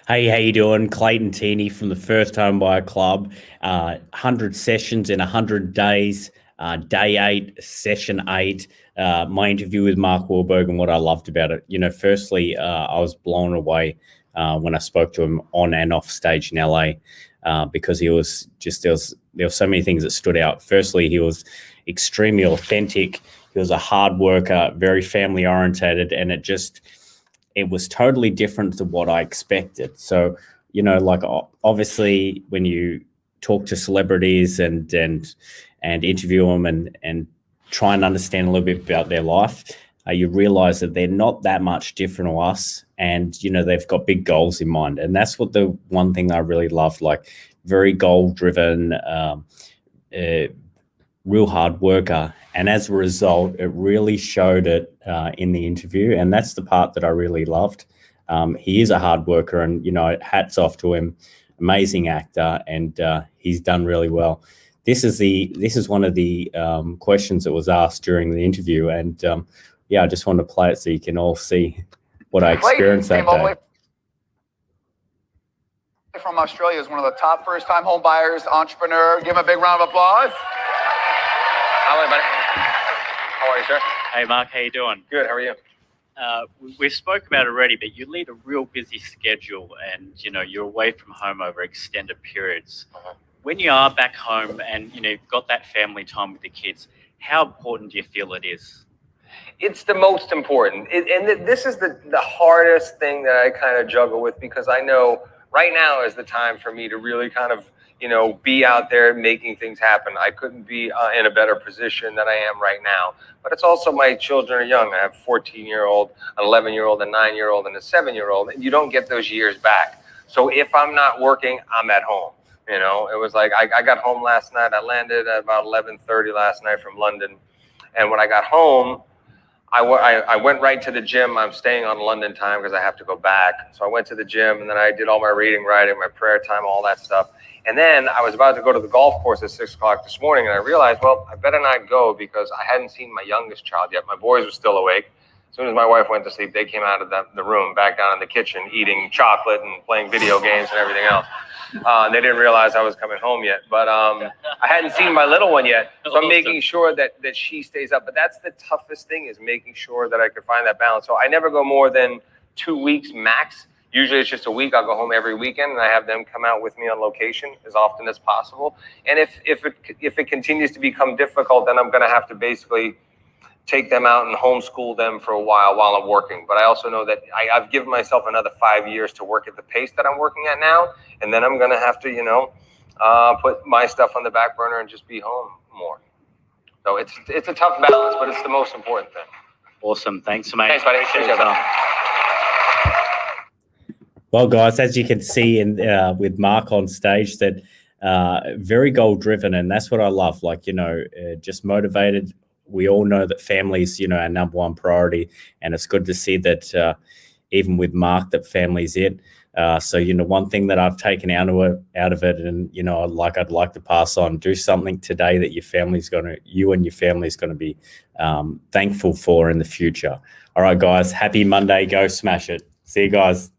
Hey, how you doing? Clayton Teeney from the First Home Buyer Club. 100 sessions in 100 days. Day 8, session 8. My interview with Mark Wahlberg and what I loved about it. Firstly, I was blown away when I spoke to him on and off stage in LA because he was just there were so many things that stood out. Firstly, he was extremely authentic. He was a hard worker, very family orientated, and it was totally different to what I expected. So, obviously when you talk to celebrities and interview them and try and understand a little bit about their life, you realize that they're not that much different to us. And, they've got big goals in mind. And that's what the one thing I really loved, like very goal driven, real hard worker. And as a result, it really showed it in the interview. And that's the part that I really loved. He is a hard worker and, hats off to him. Amazing actor. And he's done really well. This is one of the questions that was asked during the interview. And I just want to play it so you can all see what I experienced that day. From Australia is one of the top first-time home buyers, entrepreneur. Give him a big round of applause. Hello, buddy. How are you, sir? Hey, Mark. How you doing? Good. How are you? We spoke about it already, but you lead a real busy schedule, and you're away from home over extended periods. When you are back home and you've got that family time with the kids, how important do you feel it is? It's the most important, this is the hardest thing that I kind of juggle with, because I know right now is the time for me to really kind of be out there making things happen. I couldn't be in a better position than I am right now. But it's also my children are young. I have a 14-year-old, an 11-year-old, a 9-year-old, and a 7-year-old, and you don't get those years back. So if I'm not working, I'm at home. It was like I got home last night. I landed at about 11:30 last night from London. And when I got home, I went right to the gym. I'm staying on London time because I have to go back. So I went to the gym, and then I did all my reading, writing, my prayer time, all that stuff. And then I was about to go to the golf course at 6 o'clock this morning, and I realized, well, I better not go because I hadn't seen my youngest child yet. My boys were still awake. As soon as my wife went to sleep, they came out of the room, back down in the kitchen, eating chocolate and playing video games and everything else. They didn't realize I was coming home yet. But I hadn't seen my little one yet. So I'm making sure that she stays up. But that's the toughest thing, is making sure that I could find that balance. So I never go more than 2 weeks max. Usually it's just a week. I'll go home every weekend, and I have them come out with me on location as often as possible. And if it continues to become difficult, then I'm going to have to basically take them out and homeschool them for a while I'm working. But I also know that I've given myself another 5 years to work at the pace that I'm working at now. And then I'm going to have to, put my stuff on the back burner and just be home more. So it's a tough balance, but it's the most important thing. Awesome. Thanks, mate. Thanks, buddy. Appreciate it. Well, guys, as you can see with Mark on stage, that very goal driven, and that's what I love. Just motivated. We all know that family is, our number one priority, and it's good to see that even with Mark, that family's it. So one thing that I've taken out of it, and I'd like to pass on: do something today that you and your family's gonna be thankful for in the future. All right, guys, happy Monday. Go smash it. See you guys.